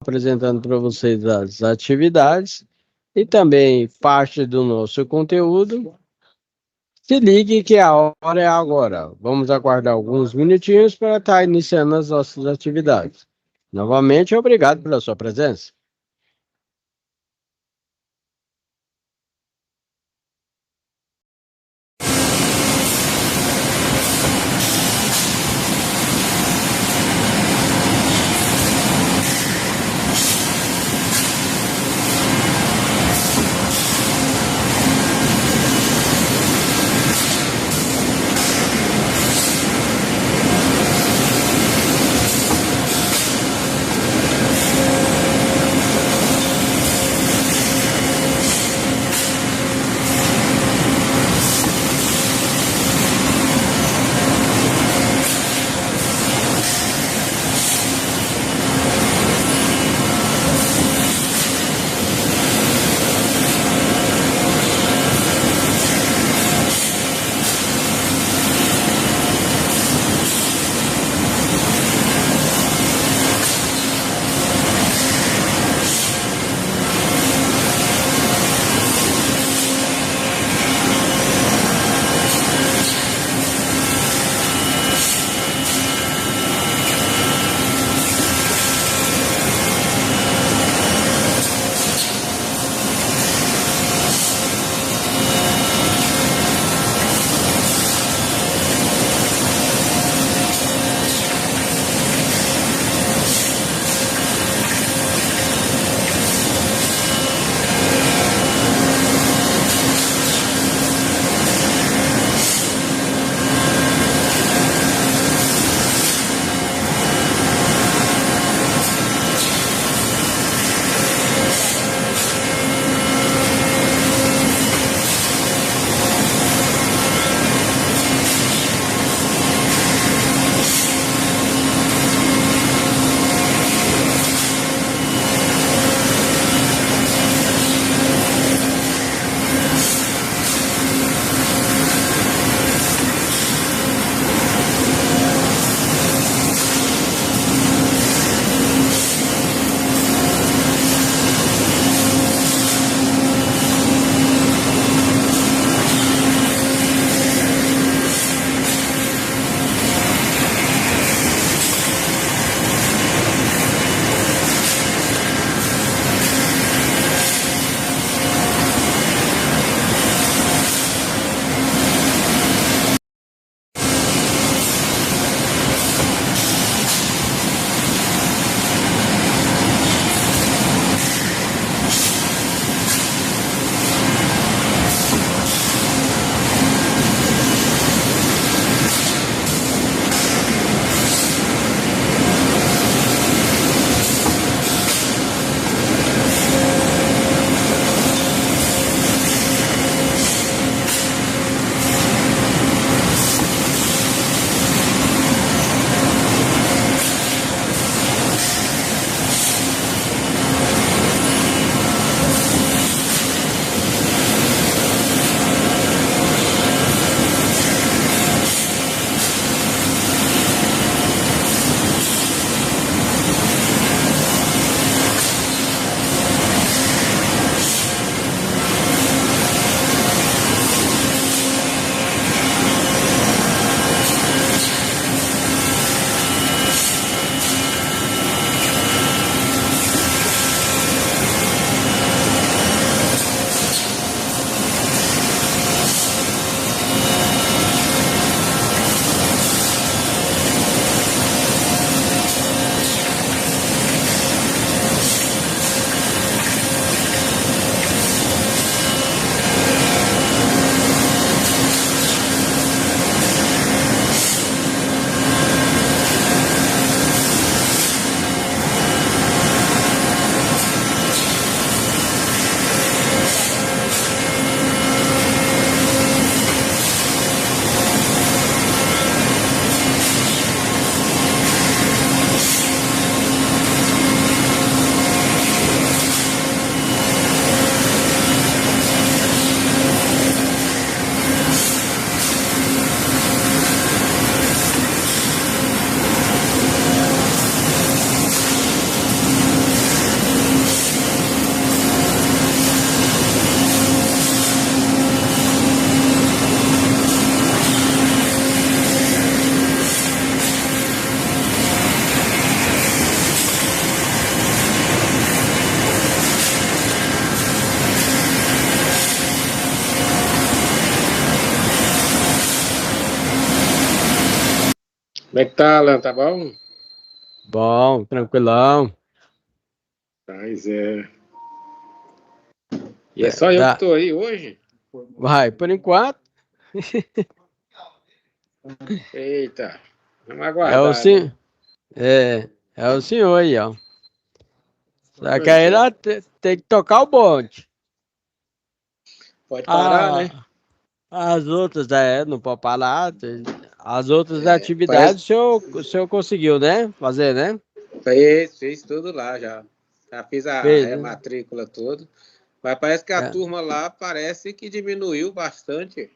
apresentando para vocês as atividades e também parte do nosso conteúdo. Se ligue que a hora é agora. Vamos aguardar alguns minutinhos para estar iniciando as nossas atividades. Novamente, obrigado pela sua presença. Como é que tá, Alan? Tá bom? Bom, tranquilão. Mas é. E é só eu que tô aí hoje? Vai, por enquanto, Eita, vamos é o, aguardar, né? sen... é o senhor aí, ó. Só que Pois aí é. nós tem que tocar o bonde. Pode parar, né? Ah, as outras, não pode parar. As outras Parece atividades o senhor conseguiu, né? Fazer, né? fez tudo lá já. Já fiz a Fez, né? rematrícula toda. Mas parece que a É. turma lá parece que diminuiu bastante.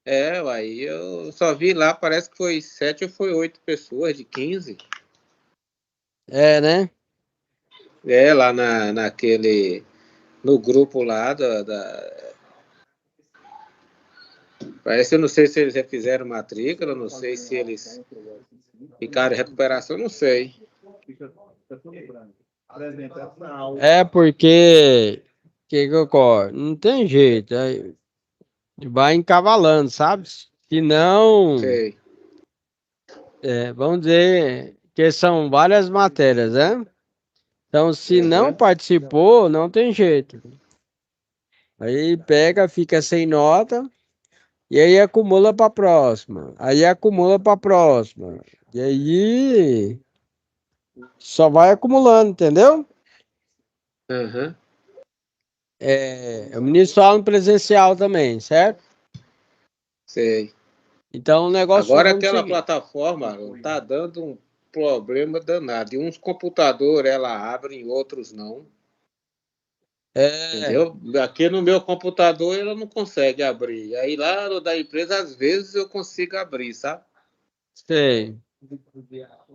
É, Aí eu só vi lá, parece que foi 7 ou foi 8 pessoas de 15. né? Lá naquele. No grupo lá parece, eu não sei se eles refizeram matrícula, não sei se eles ficaram em recuperação, não sei. É porque que ocorre? Não tem jeito. Aí vai encavalando, sabe? Se não, Sei. vamos dizer que são várias matérias, né? Então, se não Uhum. participou, não tem jeito. Aí pega, fica sem nota e aí acumula para a próxima. Aí acumula para a próxima. E aí só vai acumulando, entendeu? Uhum. Eu ministro aula presencial também, certo? Sei. Então o negócio Agora funciona o aquela seguinte. plataforma tá dando um problema danado. E uns computadores ela abre, e outros não. É, Entendeu? Aqui no meu computador ela não consegue abrir. Aí lá no da empresa, às vezes eu consigo abrir, sabe? sei.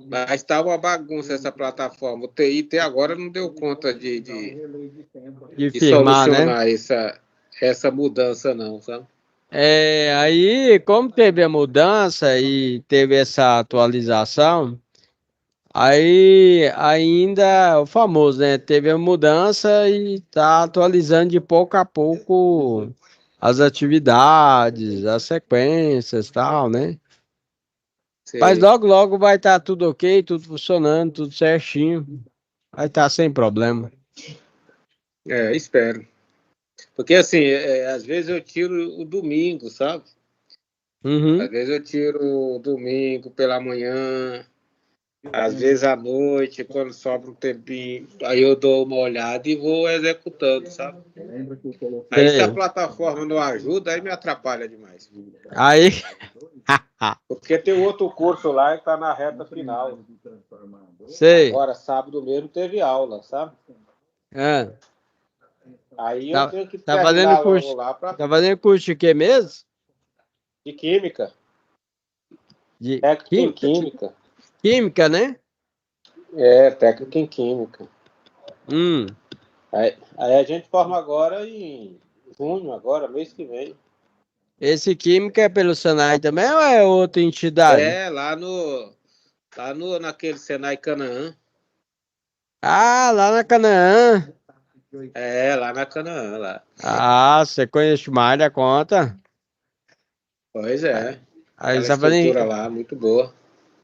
Mas tá uma bagunça essa plataforma. O TI até agora não deu conta De de firmar, né? solucionar essa mudança, não, sabe? Aí, como teve a mudança e teve essa atualização, aí ainda o famoso, né? Teve a mudança e tá atualizando de pouco a pouco as atividades, as sequências, tal, né? Mas Sei. logo, logo vai estar tudo ok, tudo funcionando, tudo certinho. Vai estar sem problema. Espero. Porque assim, às vezes eu tiro o domingo, sabe? Às Uhum. vezes eu tiro o domingo pela manhã, às vezes à noite, quando sobra um tempinho, aí eu dou uma olhada e vou executando, sabe? Aí se a Sei. plataforma não ajuda, aí me atrapalha demais. Aí, Porque tem outro curso lá e está na reta final. sei. Agora, sábado mesmo, teve aula, sabe? Ah, Aí eu tá, tenho que tá fazendo terminar logo curso. lá para Tá fazendo curso de quê mesmo? de química, De técnica em química? química. Química, né? Técnica em química. Hum. Aí a gente forma agora em junho, agora, mês que vem. Esse química é pelo Senai também ou é outra entidade? Lá naquele Senai Canaã. Ah, lá na Canaã. Lá na Canaã, lá. Ah, você conhece mais da conta? Pois Ah, é. aí Aquela você estrutura lá, muito boa.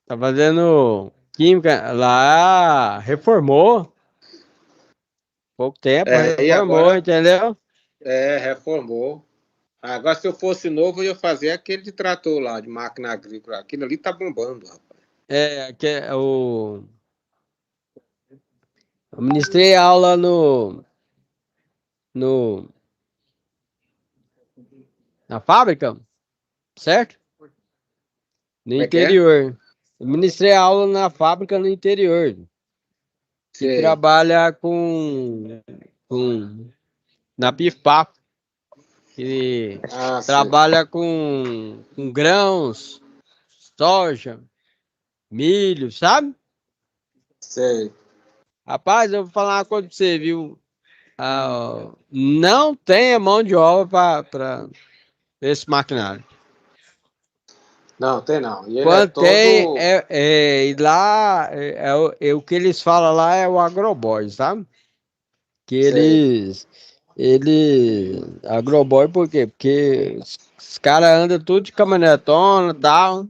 tá fazendo química lá, reformou. Pouco tempo, E reformou, agora, entendeu? reformou. Agora, se eu fosse novo, eu ia fazer aquele de trator lá, de máquina agrícola. Aquilo ali tá bombando, rapaz. Que eu ministrei aula no, na fábrica, certo? No Como é que é? interior. Eu ministrei aula na fábrica no interior, que Sei. trabalha com na Pif-Paf, que Ah, sei. trabalha com grãos, soja, milho, sabe? Sei. Rapaz, eu vou falar uma coisa pra você, viu? Não tem mão de obra para esse maquinário. Não, tem não. E ele é Quando tem, todo. e lá, o que eles falam lá é o agroboy, sabe? Que Sei. agroboy por quê? Porque Os caras andam tudo de caminhonetona e tal.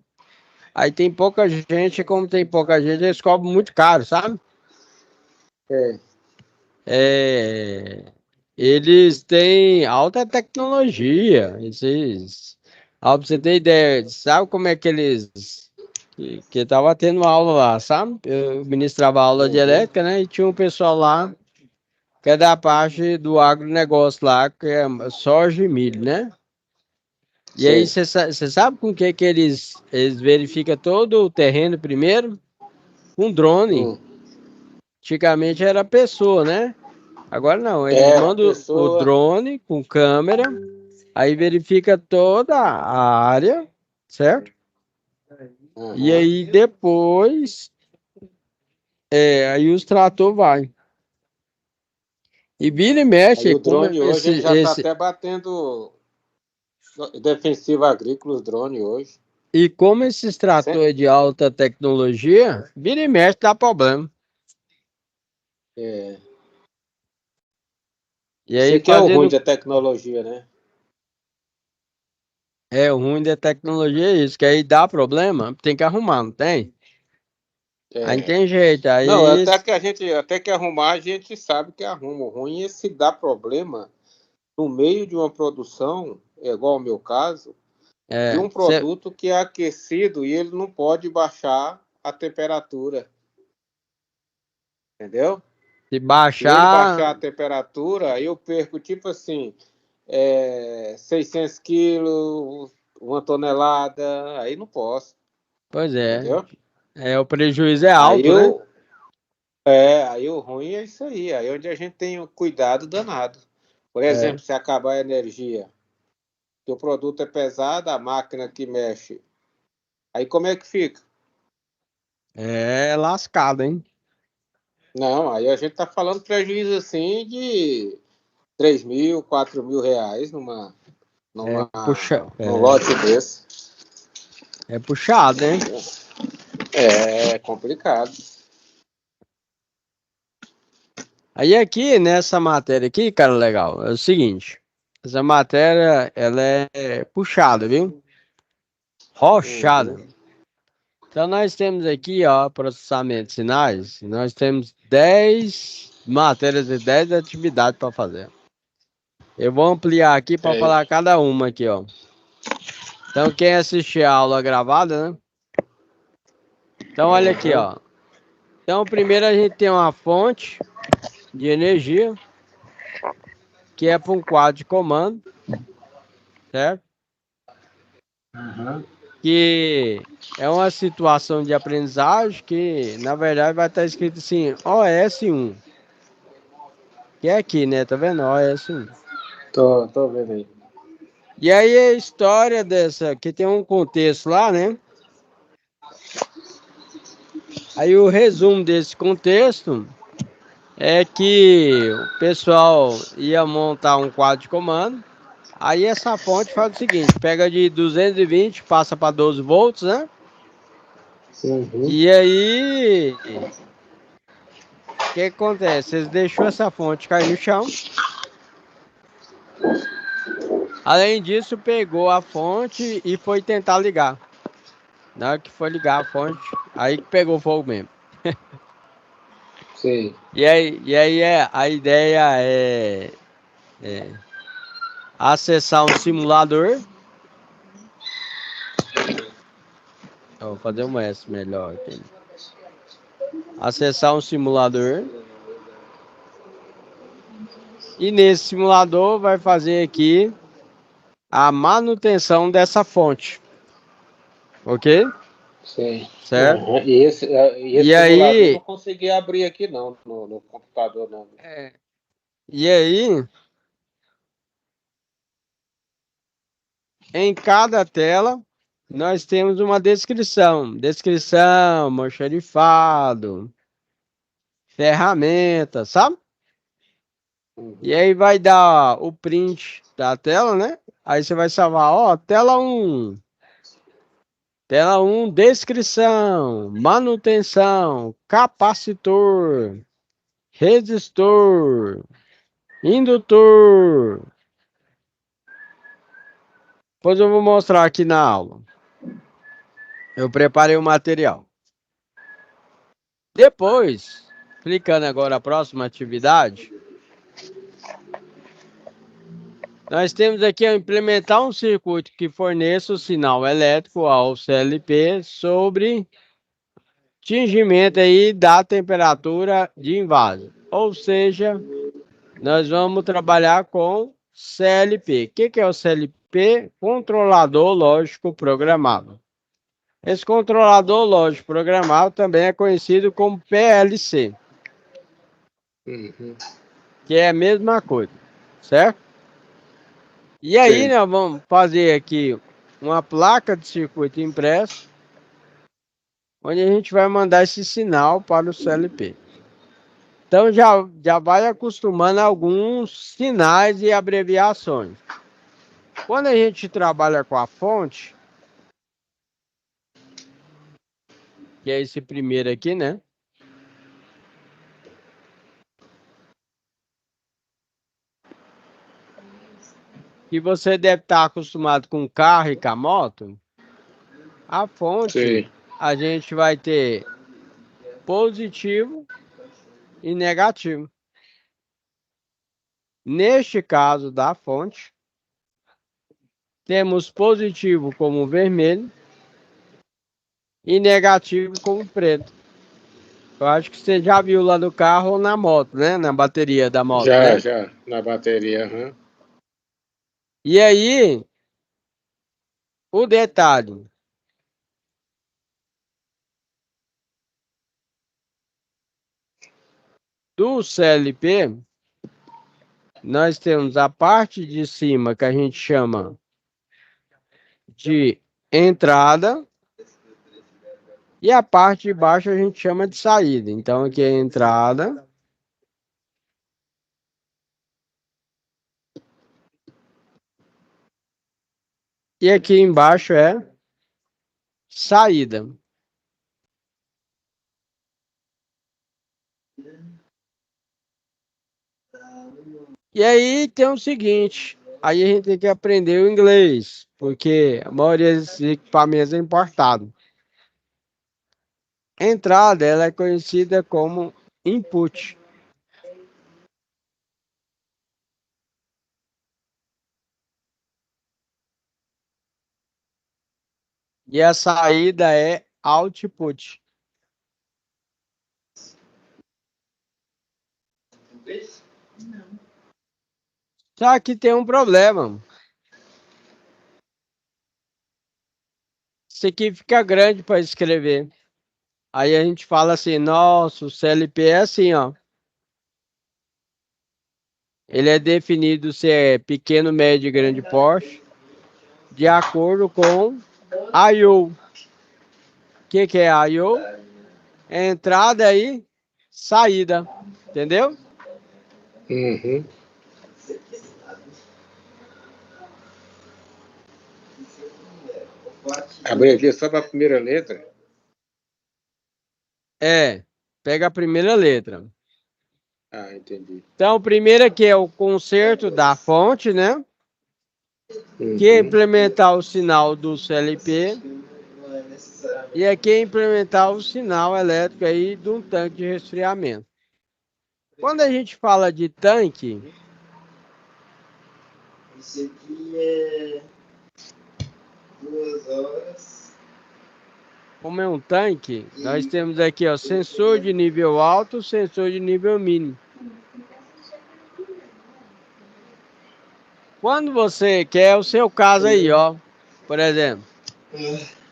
Aí tem pouca gente, como tem pouca gente, eles cobram muito caro, sabe? É. Eles têm alta tecnologia. Pra você ter ideia, sabe como é que eles. Que tava tendo aula lá, sabe? Eu ministrava aula de elétrica, né? E tinha um pessoal lá que é da parte do agronegócio lá, que é soja e milho, né? E aí Sim. você sabe com que eles verificam todo o terreno primeiro? Com drone. Hum. Antigamente era pessoa, né? Agora não, eles É, a mandam o pessoa. drone com câmera, aí verifica toda a área, certo? E Aham. aí depois, aí os trator vai. E vira e Aí mexe, o como drone hoje ele já está até batendo defensivo agrícola, os drones hoje. e como esses Cê- tratores de alta tecnologia, vira e mexe dá problema. É. E Isso aí aqui é o ruim fazendo, da tecnologia, né? o ruim da tecnologia é isso, que aí dá problema, tem que arrumar, não tem? Aí não É. tem jeito, Não, aí até que a gente, até que arrumar, a gente sabe que arruma. O ruim é se dá problema no meio de uma produção, é igual ao meu caso, de um você produto que é aquecido e ele não pode baixar a temperatura, entendeu? se Se ele baixar baixar, a temperatura, eu perco, tipo assim, 600 quilos, 1 tonelada, aí não posso, pois é, entendeu? o prejuízo é Aí alto, né? eu, aí o ruim é isso aí, aí é onde a gente tem um cuidado danado. Por É, exemplo, se acabar a energia, que o produto é pesado, a máquina que mexe, aí como é que fica? é lascado, hein? Não, aí a gente está falando prejuízo assim de 3 mil, 4 mil reais É, numa, puxa, num lote desse. é puxado, hein? É complicado. Aí aqui, nessa matéria aqui, cara, legal, é o seguinte. Essa matéria, ela é puxada, viu? Rochada. Uhum. Então nós temos aqui, ó, processamento de sinais. Nós temos 10 matérias e 10 atividades para fazer. Eu vou ampliar aqui para É. falar cada uma aqui, ó. Então quem assistir a aula gravada, né? Então olha aqui, Uhum. ó. Então primeiro a gente tem uma fonte de energia, que é para um quadro de comando, certo? Uhum. Que é uma situação de aprendizagem que, na verdade, vai estar escrito assim, OS1, que é aqui, né? Tá vendo? OS1. Tô vendo aí. E aí a história dessa, que tem um contexto lá, né? Aí o resumo desse contexto é que o pessoal ia montar um quadro de comando. Aí essa fonte faz o seguinte, pega de 220, passa para 12 volts, né? Uhum. E aí, o que acontece? Eles deixou essa fonte cair no chão. Além disso, pegou a fonte e foi tentar ligar. Na hora que foi ligar a fonte, aí que pegou fogo mesmo. Sei. E aí a ideia é acessar um simulador. Eu vou fazer um S melhor aqui. Acessar um simulador. E nesse simulador vai fazer aqui a manutenção dessa fonte. Ok? Sei. Certo? Uhum. E esse E simulador eu não aí, consegui abrir aqui não, no computador não. é, e aí, em cada tela, nós temos uma descrição. Descrição, almoxarifado, ferramenta, sabe? E Uhum. aí vai dar o print da tela, né? Aí você vai salvar, ó, tela 1. Tela 1, descrição, manutenção, capacitor, resistor, indutor. Depois eu vou mostrar aqui na aula. Eu preparei o material. Depois, clicando agora a próxima atividade, nós temos aqui a implementar um circuito que forneça o sinal elétrico ao CLP sobre tingimento aí da temperatura de invase. Ou seja, nós vamos trabalhar com CLP. O que é o CLP? Controlador lógico programável. Esse controlador lógico programável também é conhecido como PLC, que é a mesma coisa, certo? E aí nós vamos fazer aqui uma placa de circuito impresso, onde a gente vai mandar esse sinal para o CLP. Então já vai acostumando alguns sinais e abreviações. Quando a gente trabalha com a fonte, que é esse primeiro aqui, né? Que você deve estar acostumado com o carro e com a moto. A fonte, a gente vai ter positivo e negativo. Neste caso da fonte, temos positivo como vermelho e negativo como preto. Eu acho que você já viu lá no carro ou na moto, né? Na bateria da moto, né? Já, na bateria. E aí, o detalhe. Do CLP, nós temos a parte de cima que a gente chama de entrada e a parte de baixo a gente chama de saída. Então aqui é a entrada. E aqui embaixo é saída. E aí tem o seguinte, aí a gente tem que aprender o inglês, porque a maioria desses equipamentos é importado. A entrada, ela é conhecida como input. E a saída é output. Só que tem um problema. Isso aqui fica grande para escrever. Aí a gente fala assim, nossa, o CLP é assim, ó. Ele é definido se é pequeno, médio e grande porte, de acordo com I/O. O que é I/O? É entrada e saída, entendeu? Abreviação só para a primeira letra? É, pega a primeira letra. Ah, entendi. Então, o primeiro aqui é o conserto da fonte, né? Que é implementar o sinal do CLP. E aqui é implementar o sinal elétrico aí de um tanque de resfriamento. Quando a gente fala de tanque, isso aqui é 2 horas. Como é um tanque, nós temos aqui, ó, sensor de nível alto, sensor de nível mínimo. Quando você quer o seu caso aí, ó, por exemplo,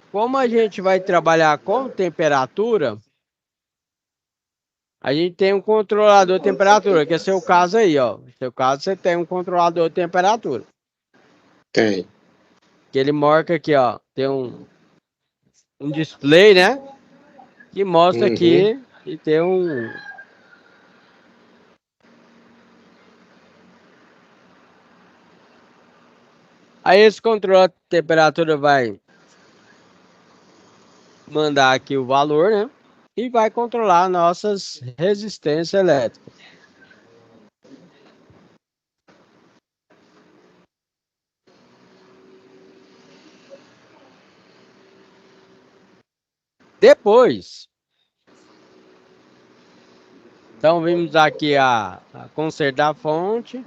como a gente vai trabalhar com temperatura, a gente tem um controlador de temperatura, que é seu caso aí, ó. No seu caso, você tem um controlador de temperatura. Tem. Que ele marca aqui, ó, tem um display, né? Que mostra aqui e tem um... Aí esse controle de temperatura vai mandar aqui o valor, né? E vai controlar nossas resistências elétricas. Depois, então vimos aqui a consertar a fonte,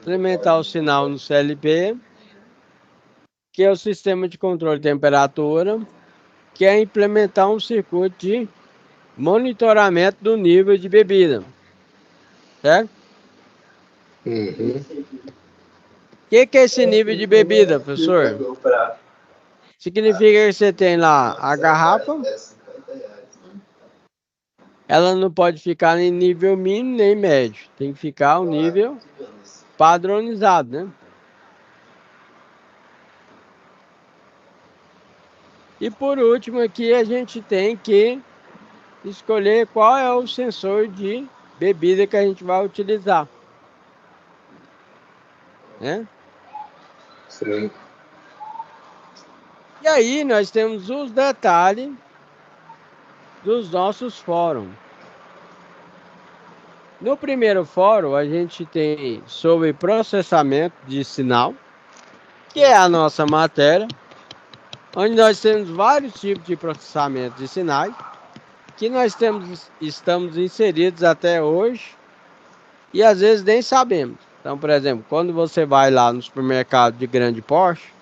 implementar o sinal no CLP, que é o sistema de controle de temperatura, que é implementar um circuito de monitoramento do nível de bebida, certo? Uhum. O que é esse nível de bebida, professor? Significa que você tem lá a garrafa, ela não pode ficar em nível mínimo nem médio, tem que ficar um nível padronizado, né? E por último aqui a gente tem que escolher qual é o sensor de bebida que a gente vai utilizar, né? Sim. E aí nós temos os detalhes dos nossos fóruns. No primeiro fórum a gente tem sobre processamento de sinal, que é a nossa matéria, onde nós temos vários tipos de processamento de sinais, que estamos inseridos até hoje e às vezes nem sabemos. Então, por exemplo, quando você vai lá no supermercado de grande porte,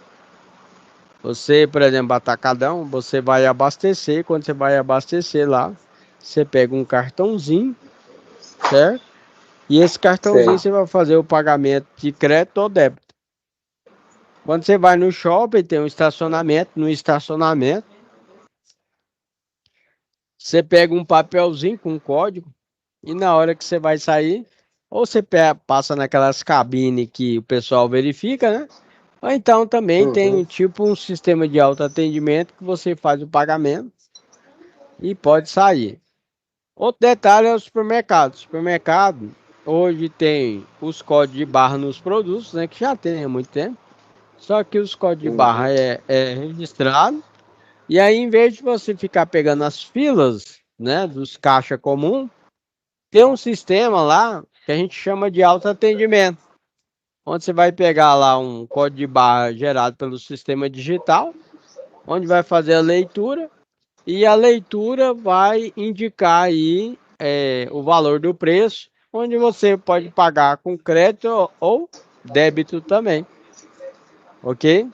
você, por exemplo, atacadão, você vai abastecer. Quando você vai abastecer lá, você pega um cartãozinho, certo? E esse cartãozinho Sim. você vai fazer o pagamento de crédito ou débito. Quando você vai no shopping, tem um estacionamento. No estacionamento, você pega um papelzinho com um código e na hora que você vai sair, ou você passa naquelas cabines que o pessoal verifica, né? Ou então também tem Uhum. tipo um sistema de autoatendimento que você faz o pagamento e pode sair. Outro detalhe é o supermercado. O supermercado hoje tem os códigos de barra nos produtos, né? Que já tem há muito tempo. Só que os códigos de barra Uhum. é registrado. E aí, em vez de você ficar pegando as filas, né, dos caixa comum, tem um sistema lá que a gente chama de autoatendimento, onde você vai pegar lá um código de barra gerado pelo sistema digital, onde vai fazer a leitura e a leitura vai indicar aí o valor do preço, onde você pode pagar com crédito ou débito também, ok?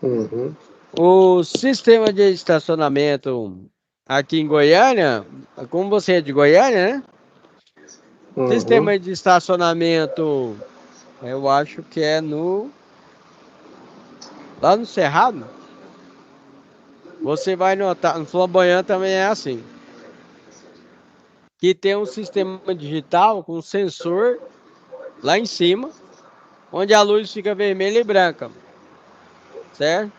Uhum. O sistema de estacionamento aqui em Goiânia, como você é de Goiânia, né? Uhum. Sistema de estacionamento, eu acho que é lá no Cerrado. Você vai notar, no Flamboyant também é assim, que tem um sistema digital com sensor lá em cima, onde a luz fica vermelha e branca, certo?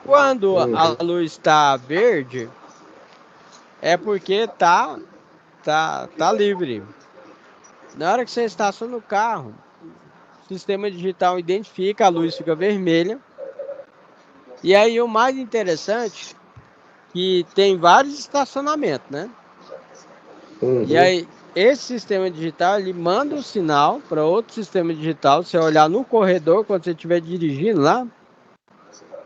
Quando a Uhum. luz está verde, é porque tá livre. Na hora que você estaciona o carro, o sistema digital identifica, a luz fica vermelha. E aí o mais interessante, que tem vários estacionamentos, né? E Uhum. aí esse sistema digital, ele manda um sinal para outro sistema digital, você olhar no corredor quando você estiver dirigindo lá,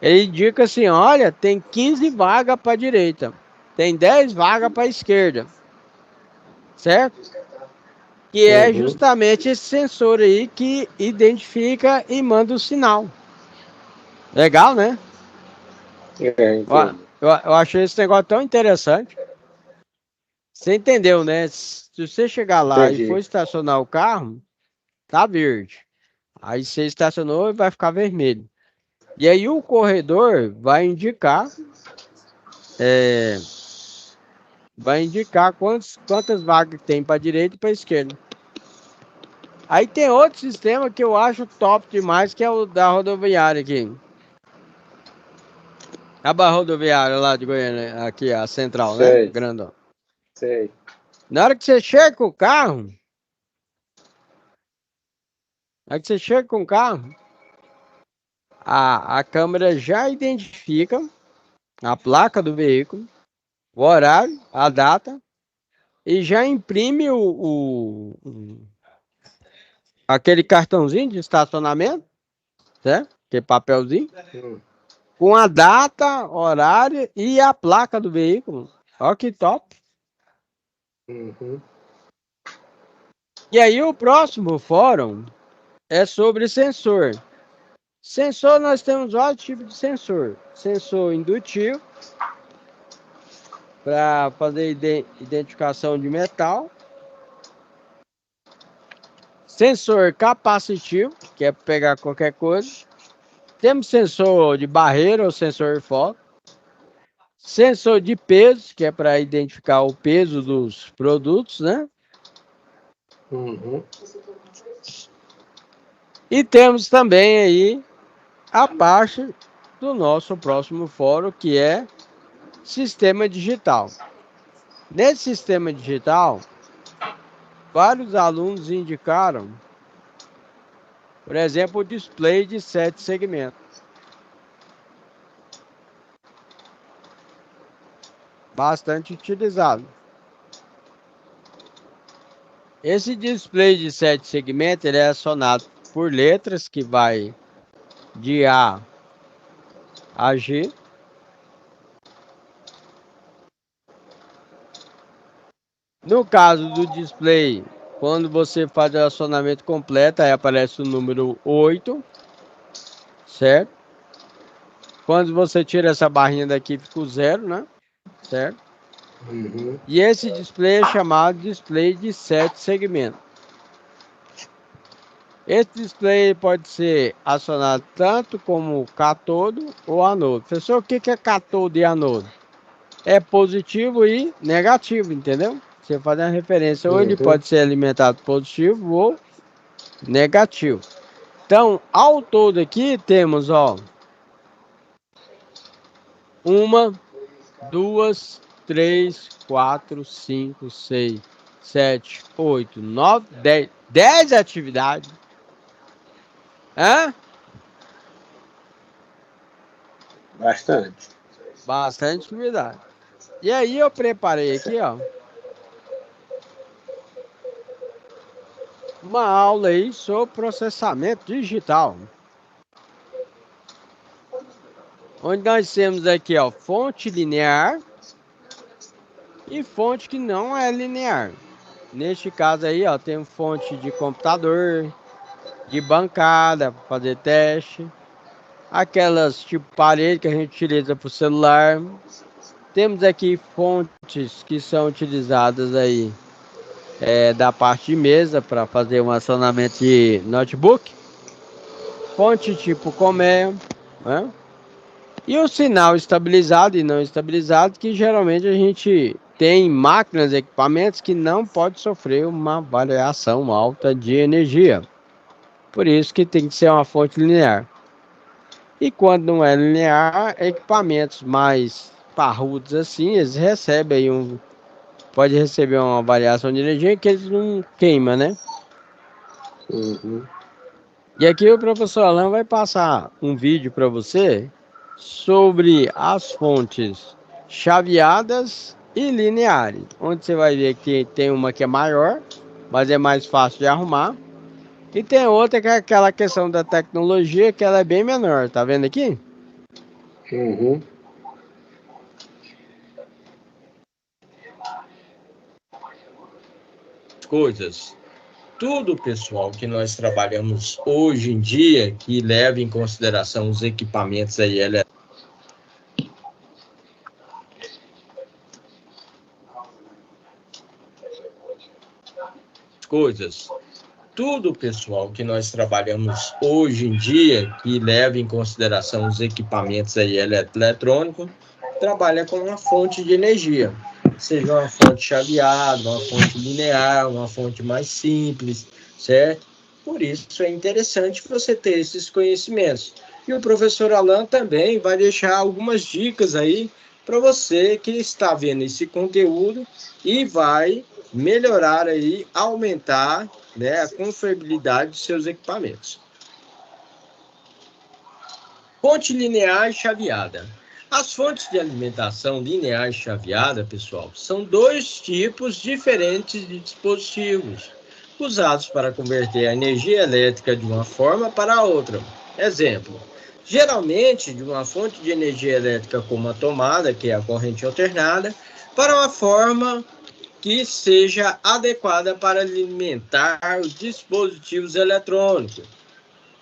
ele indica assim, olha, tem 15 vagas para a direita, tem 10 vagas para a esquerda, certo? Que é Uhum. justamente esse sensor aí que identifica e manda o sinal. Legal, né? É, Ó, entendo. eu achei esse negócio tão interessante. Você entendeu, né? Se você chegar lá e for Entendi. estacionar o carro, tá verde. Aí você estacionou e vai ficar vermelho. E aí o corredor é, vai indicar quantas vagas tem para direita e para esquerda. Aí tem outro sistema que eu acho top demais, que é o da rodoviária aqui. A barra rodoviária lá de Goiânia, aqui a central, né? Sei, Grandão. sei. Na hora que você chega com o carro, na hora que você chega com o carro, a câmera já identifica a placa do veículo, o horário, a data, e já imprime aquele cartãozinho de estacionamento, certo? Aquele papelzinho, Hum. com a data, horário e a placa do veículo. Olha que top. Uhum. E aí o próximo fórum é sobre sensor. Sensor, nós temos vários tipos de sensor. Sensor indutivo, para fazer identificação de metal. Sensor capacitivo, que é para pegar qualquer coisa. Temos sensor de barreira ou sensor foto. Sensor de peso, que é para identificar o peso dos produtos, né? Uhum. E temos também aí a parte do nosso próximo fórum, que é sistema digital. Nesse sistema digital, vários alunos indicaram, por exemplo, o display de 7 segmentos. Bastante utilizado. Esse display de 7 segmentos ele é acionado por letras que vai de A a G. No caso do display, quando você faz o acionamento completo, aí aparece o número 8, certo? Quando você tira essa barrinha daqui, fica o 0, né? Certo? Uhum. E esse display é chamado display de 7 segmentos. Esse display pode ser acionado tanto como cátodo ou anodo. Professor, o que é cátodo e anodo? É positivo e negativo, entendeu? Você faz uma referência, ou ele Uhum. pode ser alimentado positivo ou negativo. Então, ao todo aqui temos, ó, 1, 2, 3, 4, 5, 6, 7, 8, 9, 10. 10 atividades. Hã? Bastante. Bastante atividade. E aí eu preparei aqui, ó, uma aula aí sobre processamento digital. Onde nós temos aqui, ó, fonte linear e fonte que não é linear. Neste caso aí, ó, tem fonte de computador, de bancada para fazer teste, aquelas tipo parede que a gente utiliza para o celular. Temos aqui fontes que são utilizadas aí da parte de mesa para fazer um acionamento de notebook. Fonte tipo colmeia, né? E o sinal estabilizado e não estabilizado, que geralmente a gente tem máquinas, equipamentos que não pode sofrer uma variação alta de energia. Por isso que tem que ser uma fonte linear. E quando não é linear, equipamentos mais parrudos assim, eles recebem pode receber uma variação de energia que eles não queimam, né? Uhum. E aqui o professor Alan vai passar um vídeo para você sobre as fontes chaveadas e lineares, onde você vai ver que tem uma que é maior, mas é mais fácil de arrumar, e tem outra que é aquela questão da tecnologia que ela é bem menor, tá vendo aqui? Uhum. Coisas. Tudo, pessoal, que nós trabalhamos hoje em dia, que leva em consideração os equipamentos aí, coisas. Tudo, pessoal, que nós trabalhamos hoje em dia, que leva em consideração os equipamentos aí eletrônicos, trabalha com uma fonte de energia, seja uma fonte chaveada, uma fonte linear, uma fonte mais simples, certo? Por isso é interessante você ter esses conhecimentos. E o professor Alan também vai deixar algumas dicas aí para você que está vendo esse conteúdo e vai melhorar aí, aumentar, né, a confiabilidade de seus equipamentos. Fonte linear e chaveada. As fontes de alimentação linear e chaveada, pessoal, são dois tipos diferentes de dispositivos usados para converter a energia elétrica de uma forma para a outra. Exemplo, geralmente de uma fonte de energia elétrica como a tomada, que é a corrente alternada, para uma forma que seja adequada para alimentar os dispositivos eletrônicos.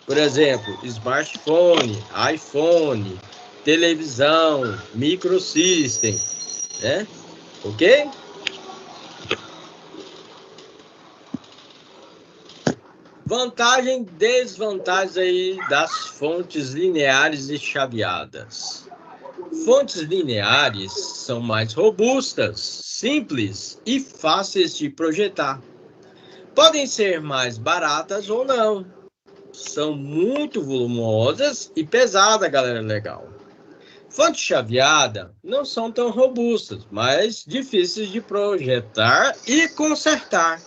Por exemplo, smartphone, iPhone, televisão, microsystem, né? Ok? Vantagem e desvantagens aí das fontes lineares e chaveadas. Fontes lineares são mais robustas, simples e fáceis de projetar. Podem ser mais baratas ou não. São muito volumosas e pesadas, galera legal. Fonte chaveada não são tão robustas, mas difíceis de projetar e consertar.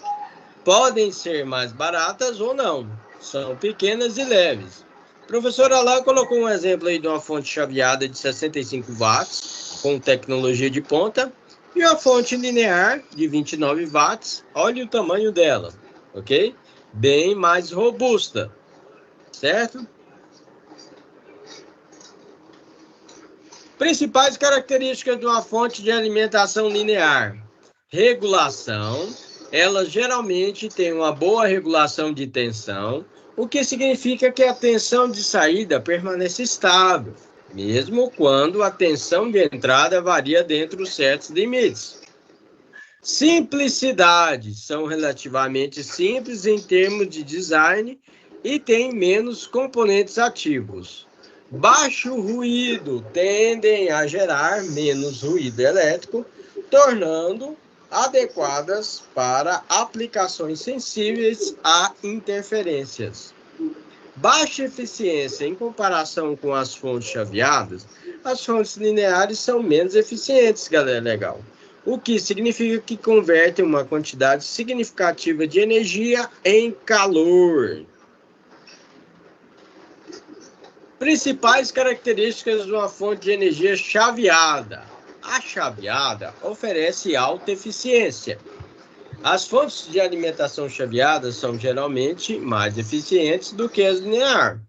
Podem ser mais baratas ou não. São pequenas e leves. O professor Alain colocou um exemplo aí de uma fonte chaveada de 65 watts, com tecnologia de ponta, e uma fonte linear de 29 watts. Olha o tamanho dela, ok? Bem mais robusta, certo? Principais características de uma fonte de alimentação linear. Regulação. Ela geralmente tem uma boa regulação de tensão, o que significa que a tensão de saída permanece estável, mesmo quando a tensão de entrada varia dentro de certos limites. Simplicidade. São relativamente simples em termos de design e têm menos componentes ativos. Baixo ruído, tendem a gerar menos ruído elétrico, tornando adequadas para aplicações sensíveis a interferências. Baixa eficiência em comparação com as fontes chaveadas, as fontes lineares são menos eficientes, galera legal. O que significa que convertem uma quantidade significativa de energia em calor. Principais características de uma fonte de energia chaveada. A chaveada oferece alta eficiência. As fontes de alimentação chaveadas são geralmente mais eficientes do que as lineares,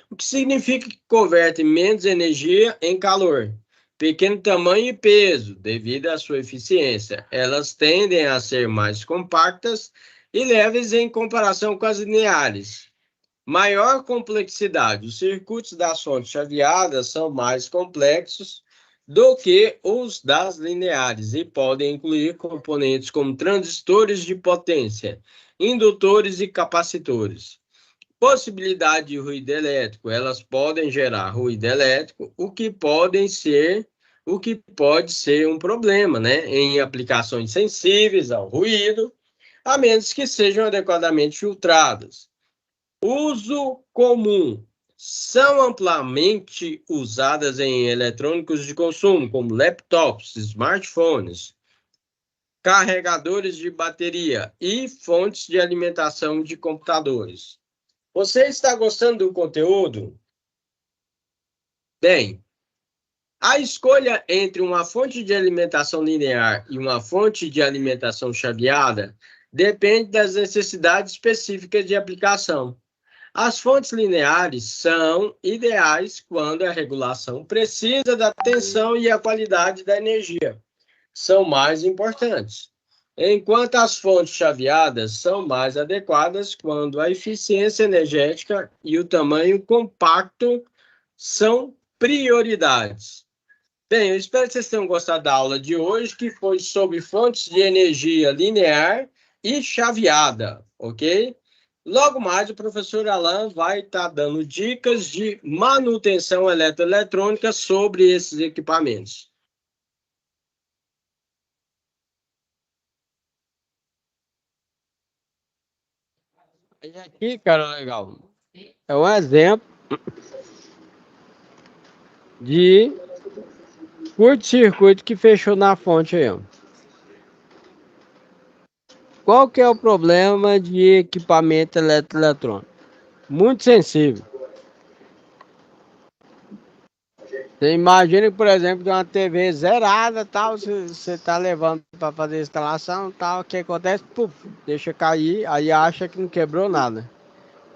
o que significa que convertem menos energia em calor. Pequeno tamanho e peso, devido à sua eficiência. Elas tendem a ser mais compactas e leves em comparação com as lineares. Maior complexidade. Os circuitos das fontes chaveadas são mais complexos do que os das lineares e podem incluir componentes como transistores de potência, indutores e capacitores. Possibilidade de ruído elétrico. Elas podem gerar ruído elétrico, o que pode ser um problema, né, em aplicações sensíveis ao ruído, a menos que sejam adequadamente filtradas. Uso comum. São amplamente usadas em eletrônicos de consumo, como laptops, smartphones, carregadores de bateria e fontes de alimentação de computadores. Você está gostando do conteúdo? Bem, a escolha entre uma fonte de alimentação linear e uma fonte de alimentação chaveada depende das necessidades específicas de aplicação. As fontes lineares são ideais quando a regulação precisa da tensão e a qualidade da energia são mais importantes, enquanto as fontes chaveadas são mais adequadas quando a eficiência energética e o tamanho compacto são prioridades. Bem, eu espero que vocês tenham gostado da aula de hoje, que foi sobre fontes de energia linear e chaveada, ok? Logo mais, o professor Alain vai estar dando dicas de manutenção eletroeletrônica sobre esses equipamentos. E aqui, cara, legal. É um exemplo de curto-circuito que fechou na fonte aí, ó. Qual que é o problema de equipamento eletroeletrônico? Muito sensível. Você imagina que, por exemplo, de uma TV zerada, tal, você está levando para fazer a instalação, tal, o que acontece? Puf, deixa cair, aí acha que não quebrou nada.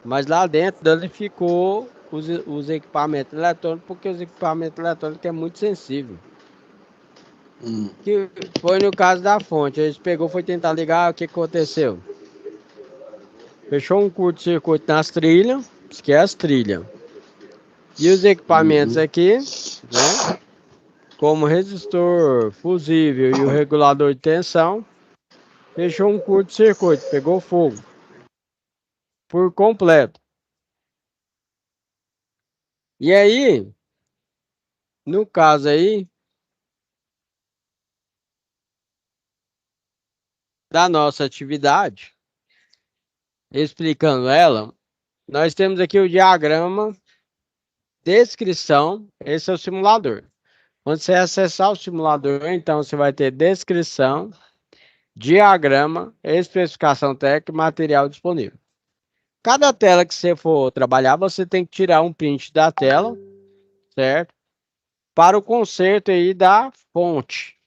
Mas lá dentro dele ficou os equipamentos eletrônicos, porque os equipamentos eletrônicos é muito sensível. Que foi no caso da fonte. Eles pegou, foi tentar ligar, o que aconteceu? Fechou um curto-circuito nas trilhas, que é as trilhas. E os equipamentos aqui, né? Como o resistor fusível e o regulador de tensão, fechou um curto-circuito, pegou fogo por completo. E aí, no caso aí da nossa atividade, explicando ela, nós temos aqui o diagrama, descrição, esse é o simulador. Quando você acessar o simulador, então você vai ter descrição, diagrama, especificação técnica e material disponível. Cada tela que você for trabalhar, você tem que tirar um print da tela, certo? Para o conserto aí da fonte.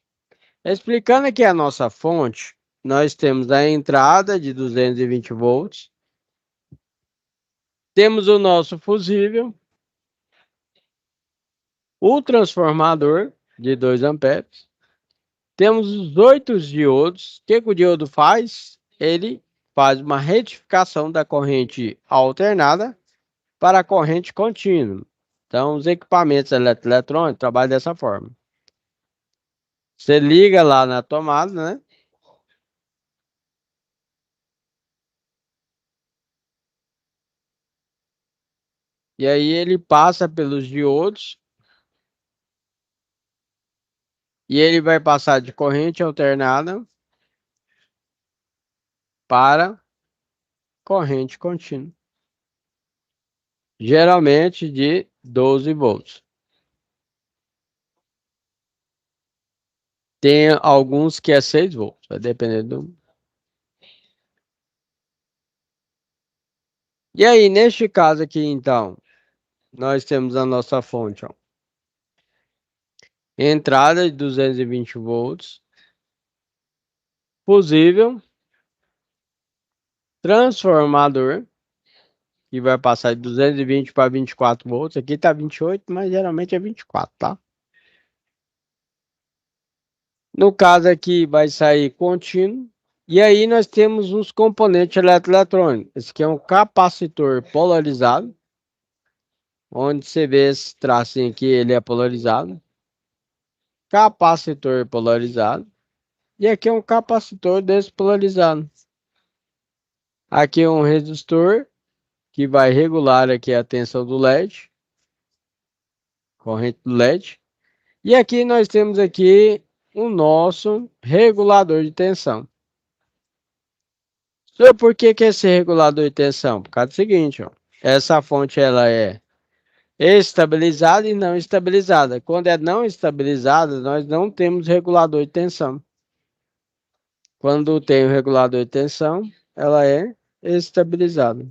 Explicando aqui a nossa fonte, nós temos a entrada de 220 volts, temos o nosso fusível, o transformador de 2 amperes, temos os 8 diodos. O que o diodo faz? Ele faz uma retificação da corrente alternada para a corrente contínua. Então, os equipamentos eletrônicos trabalham dessa forma. Você liga lá na tomada, né? E aí ele passa pelos diodos. E ele vai passar de corrente alternada para corrente contínua. Geralmente de 12 volts. Tem alguns que é 6 volts, vai depender do. E aí, neste caso aqui, então, nós temos a nossa fonte, ó. Entrada de 220 volts, fusível, transformador, que vai passar de 220 para 24 volts. Aqui tá 28, mas geralmente é 24, tá? No caso aqui vai sair contínuo. E aí nós temos uns componentes eletroeletrônicos. Esse aqui é um capacitor polarizado. Onde você vê esse tracinho aqui, ele é polarizado. Capacitor polarizado. E aqui é um capacitor despolarizado. Aqui é um resistor que vai regular aqui a tensão do LED. Corrente do LED. E aqui nós temos aqui o nosso regulador de tensão. So, por que que esse regulador de tensão? Por causa do seguinte, ó. Essa fonte ela é estabilizada e não estabilizada. Quando é não estabilizada, nós não temos regulador de tensão. Quando tem o regulador de tensão, ela é estabilizada.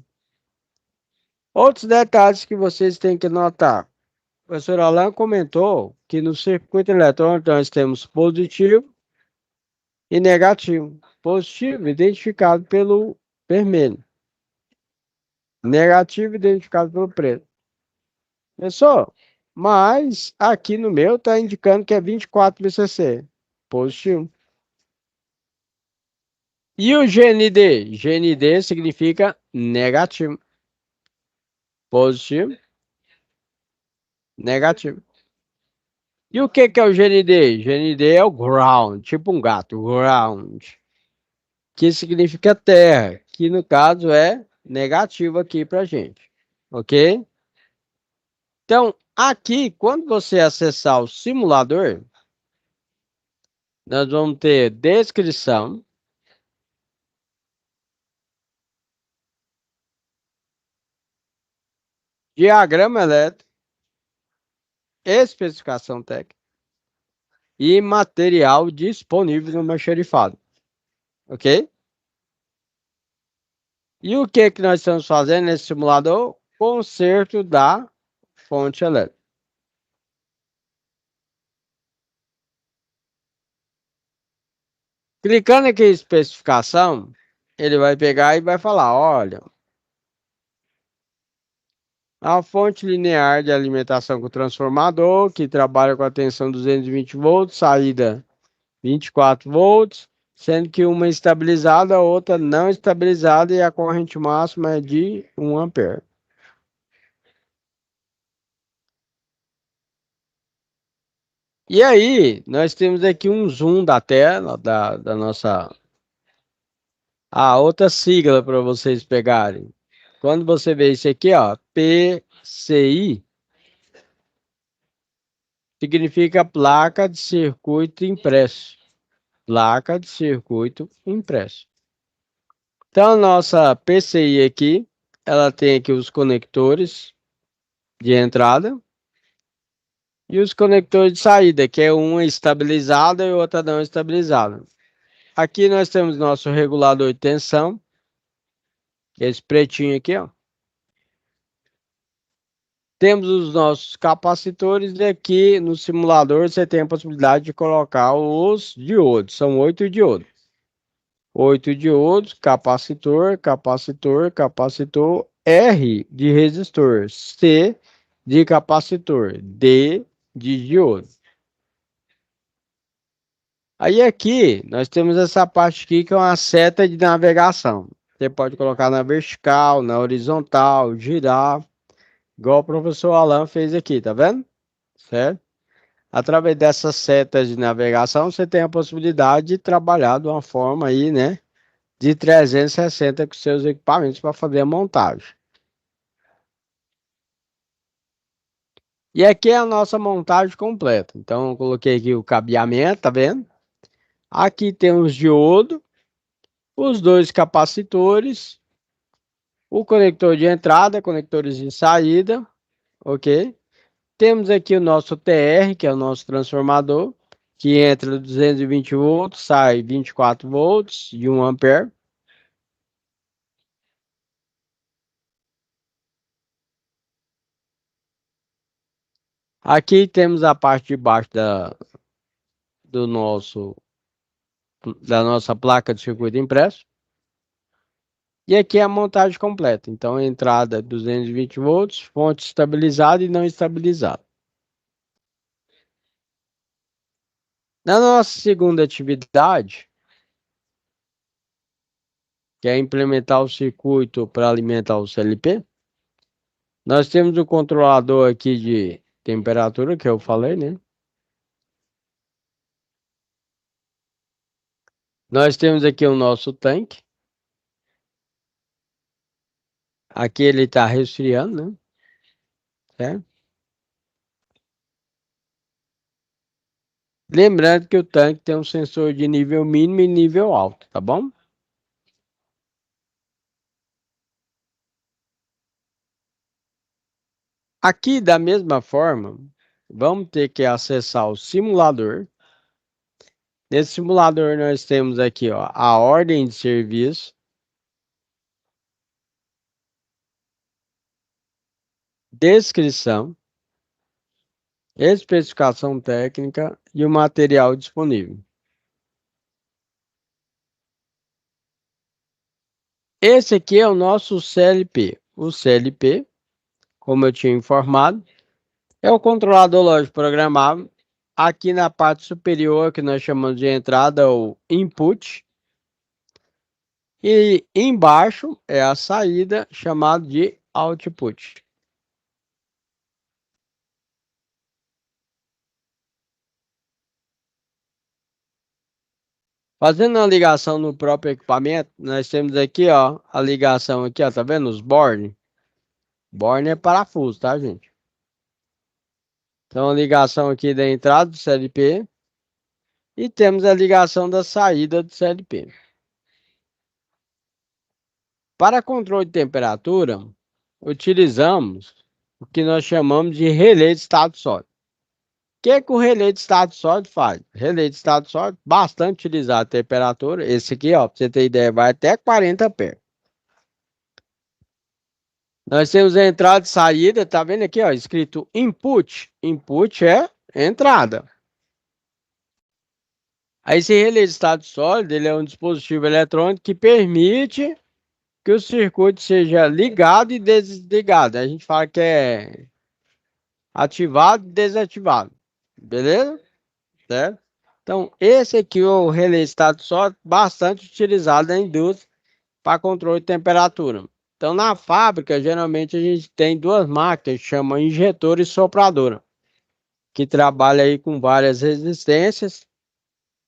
Outros detalhes que vocês têm que notar. O professor Alan comentou que no circuito eletrônico nós temos positivo e negativo. Positivo identificado pelo vermelho. Negativo identificado pelo preto. Pessoal, mas aqui no meu está indicando que é 24 VCC. Positivo. E o GND? GND significa negativo. Positivo. Negativo. E o que que é o GND? GND é o ground, tipo um gato, ground. Que significa terra, que no caso é negativo aqui pra gente. Ok? Então, aqui, quando você acessar o simulador, nós vamos ter descrição, diagrama elétrico, especificação técnica e material disponível no almoxarifado. Ok? E o que que nós estamos fazendo nesse simulador? Conserto da fonte elétrica. Clicando aqui em especificação, ele vai pegar e vai falar, olha, A fonte linear de alimentação com transformador, que trabalha com a tensão 220 volts, saída 24 volts, sendo que uma estabilizada, a outra não estabilizada e a corrente máxima é de 1 ampere. E aí, nós temos aqui um zoom da tela, da nossa... A outra sigla para vocês pegarem. Quando você vê isso aqui, ó, PCI, significa placa de circuito impresso. Placa de circuito impresso. Então, a nossa PCI aqui, ela tem aqui os conectores de entrada e os conectores de saída, que é uma estabilizada e outra não estabilizada. Aqui nós temos nosso regulador de tensão, que é esse pretinho aqui, ó. Temos os nossos capacitores e aqui no simulador você tem a possibilidade de colocar os diodos. São 8 diodos. 8 diodos, capacitor, capacitor, capacitor, R de resistor, C de capacitor, D de diodo. Aí aqui nós temos essa parte aqui que é uma seta de navegação. Você pode colocar na vertical, na horizontal, girar, igual o professor Alan fez aqui, tá vendo? Certo? Através dessas setas de navegação, você tem a possibilidade de trabalhar de uma forma aí, né? De 360 com seus equipamentos para fazer a montagem. E aqui é a nossa montagem completa. Então, eu coloquei aqui o cabeamento, tá vendo? Aqui tem os diodos, os dois capacitores, o conector de entrada, conectores de saída, ok? Temos aqui o nosso TR, que é o nosso transformador, que entra 220 volts, sai 24 volts de 1 ampere. Aqui temos a parte de baixo da nossa placa de circuito impresso. E aqui é a montagem completa. Então, entrada 220 volts, fonte estabilizada e não estabilizada. Na nossa segunda atividade, que é implementar o circuito para alimentar o CLP, nós temos o controlador aqui de temperatura, que eu falei, né? Nós temos aqui o nosso tanque. Aqui ele está resfriando, né? Certo? Lembrando que o tanque tem um sensor de nível mínimo e nível alto, tá bom? Aqui, da mesma forma, vamos ter que acessar o simulador. Nesse simulador, nós temos aqui, ó, a ordem de serviço, descrição, especificação técnica e o material disponível. Esse aqui é o nosso CLP. O CLP, como eu tinha informado, é o controlador lógico programável. Aqui na parte superior, que nós chamamos de entrada ou input. E embaixo é a saída, chamada de output. Fazendo a ligação no próprio equipamento, nós temos aqui, ó, a ligação aqui, ó, tá vendo os borne? Borne é parafuso, tá, gente? Então, a ligação aqui da entrada do CLP e temos a ligação da saída do CLP. Para controle de temperatura, utilizamos o que nós chamamos de relé de estado sólido. O que o relé de estado sólido faz? Relé de estado sólido, bastante utilizado a temperatura. Esse aqui, ó, para você ter ideia, vai até 40 pé. Nós temos a entrada e saída, tá vendo aqui, ó, escrito input. Input é entrada. Aí esse relé de estado sólido, ele é um dispositivo eletrônico que permite que o circuito seja ligado e desligado. A gente fala que é ativado e desativado. Beleza? Certo? Então, esse aqui é o relé estado sólido, bastante utilizado na indústria para controle de temperatura. Então, na fábrica, geralmente a gente tem duas máquinas, chama injetor e sopradora, que trabalha aí com várias resistências,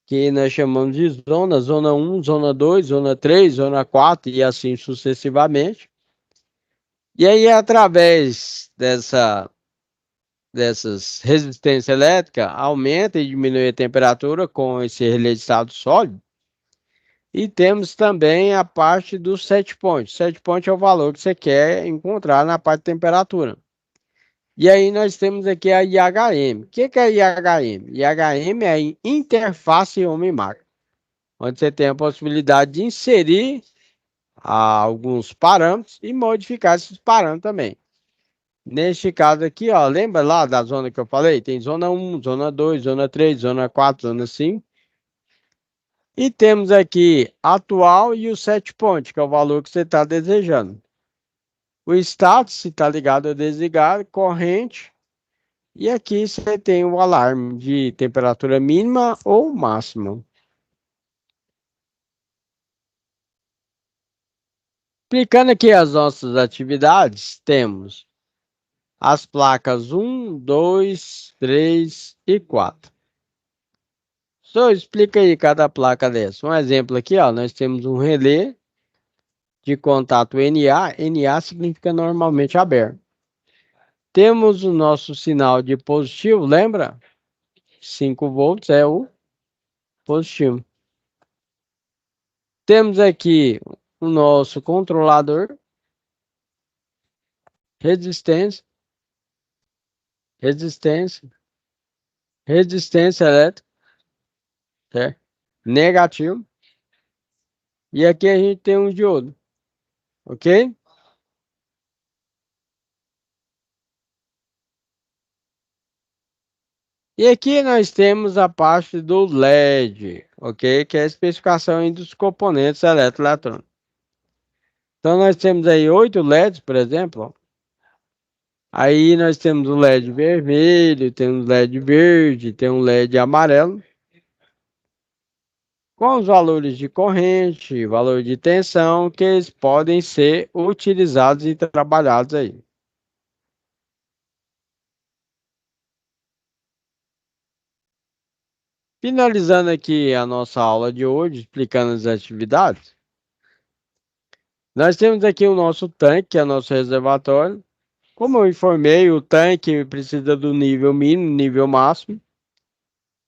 que nós chamamos de zona 1, zona 2, zona 3, zona 4 e assim sucessivamente. E aí, através dessas resistências elétricas, aumenta e diminui a temperatura com esse relé de estado sólido. E temos também a parte do set point. Set point é o valor que você quer encontrar na parte de temperatura. E aí nós temos aqui a IHM. O que é a IHM? IHM é a interface homem-máquina, onde você tem a possibilidade de inserir alguns parâmetros e modificar esses parâmetros também. Neste caso aqui, ó, lembra lá da zona que eu falei? Tem zona 1, zona 2, zona 3, zona 4, zona 5. E temos aqui atual e o set point, que é o valor que você está desejando. O status, se está ligado ou desligado, corrente. E aqui você tem o alarme de temperatura mínima ou máxima. Explicando aqui as nossas atividades, temos as placas 1, 2, 3 e 4. Só explica aí cada placa dessa. Um exemplo aqui, ó, nós temos um relé de contato NA. NA significa normalmente aberto. Temos o nosso sinal de positivo, lembra? 5 volts é o positivo. Temos aqui o nosso controlador, resistência, resistência, resistência elétrica, certo? Negativo. E aqui a gente tem um diodo, ok? E aqui nós temos a parte do LED, ok? Que é a especificação aí dos componentes eletroeletrônicos. Então nós temos aí 8 LEDs, por exemplo, ó. Aí nós temos o LED vermelho, temos o LED verde, tem um LED amarelo, com os valores de corrente, valor de tensão, que eles podem ser utilizados e trabalhados aí. Finalizando aqui a nossa aula de hoje, explicando as atividades, nós temos aqui o nosso tanque, que é o nosso reservatório. Como eu informei, o tanque precisa do nível mínimo, nível máximo.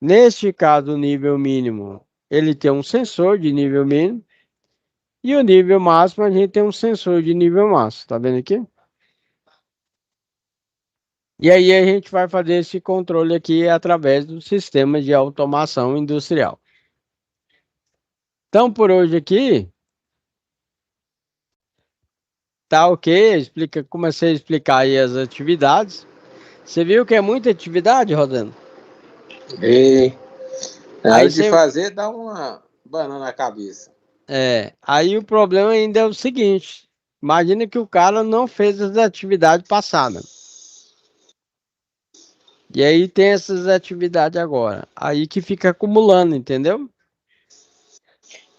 Neste caso, o nível mínimo, ele tem um sensor de nível mínimo. E o nível máximo, a gente tem um sensor de nível máximo. Tá vendo aqui? E aí a gente vai fazer esse controle aqui através do sistema de automação industrial. Então, por hoje aqui, tá ok. Comecei a explicar aí as atividades. Você viu que é muita atividade, Rosana? E na Aí hora de você, fazer, dá uma banana na cabeça. aí o problema ainda é o seguinte: imagina que o cara não fez as atividades passadas. E aí tem essas atividades agora. Aí que fica acumulando, entendeu?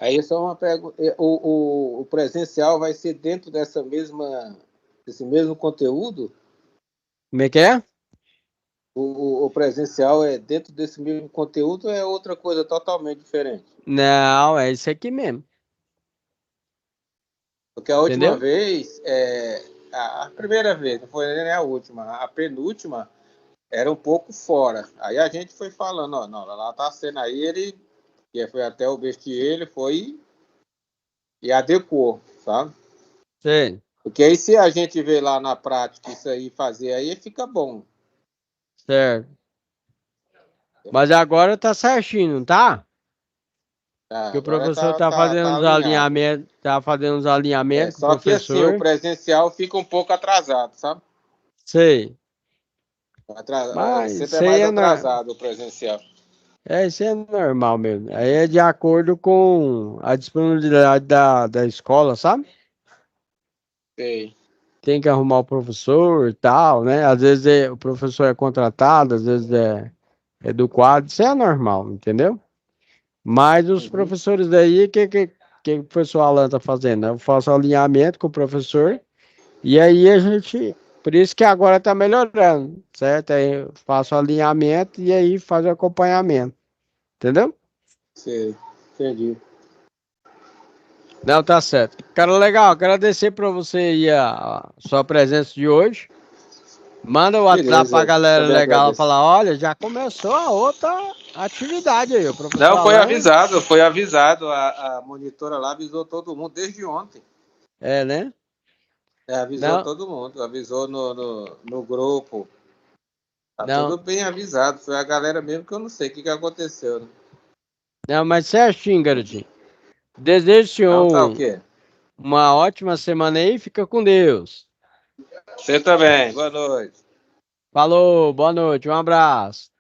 Aí é só uma pergunta. O presencial vai ser dentro desse mesmo conteúdo? Como é que é? O presencial é dentro desse mesmo conteúdo ou é outra coisa totalmente diferente? Não, é isso aqui mesmo. Porque a última Entendeu? vez, a primeira vez, não foi nem a última, a penúltima era um pouco fora. Aí a gente foi falando, ó, não, lá tá sendo aí, ele, que foi até o Bestier, ele foi e adequou, sabe? Sei, Porque aí se a gente vê lá na prática isso aí, fazer aí, fica bom. certo. Mas agora tá certinho, não tá? Tá, Que o agora professor tá alinhado. tá fazendo os alinhamentos com o Só que assim, o professor. presencial fica um pouco atrasado, sabe? Sei. Mas Sempre é isso aí mais é, atrasado o presencial. isso é normal mesmo. Aí é de acordo com a disponibilidade da escola, sabe? Sei. Tem que arrumar o professor e tal, né? Às vezes o professor é contratado, às vezes é do quadro, isso é normal, entendeu? Mas os Uhum. professores daí, que o professor Alan tá fazendo? Eu faço alinhamento com o professor e aí a gente, por isso que agora tá melhorando, certo? Aí eu faço alinhamento e aí faz o acompanhamento, entendeu? Sei. Entendi. Não, tá certo. Cara, legal, agradecer para você aí a sua presença de hoje. Manda o WhatsApp pra Beleza, galera também legal agradeço. falar, olha, já começou a outra atividade aí, o professor Não, foi Alan. avisado, foi avisado. A monitora lá avisou todo mundo desde ontem. É, né? Avisou Não, todo mundo, avisou no grupo. Tá tudo não, bem avisado. Foi a galera mesmo que eu não sei o que aconteceu, né? não, mas certinho, garotinho. Desejo, Então tá o senhor, quê? uma ótima semana aí, fica com Deus. Você também. Boa noite. Falou, boa noite, um abraço.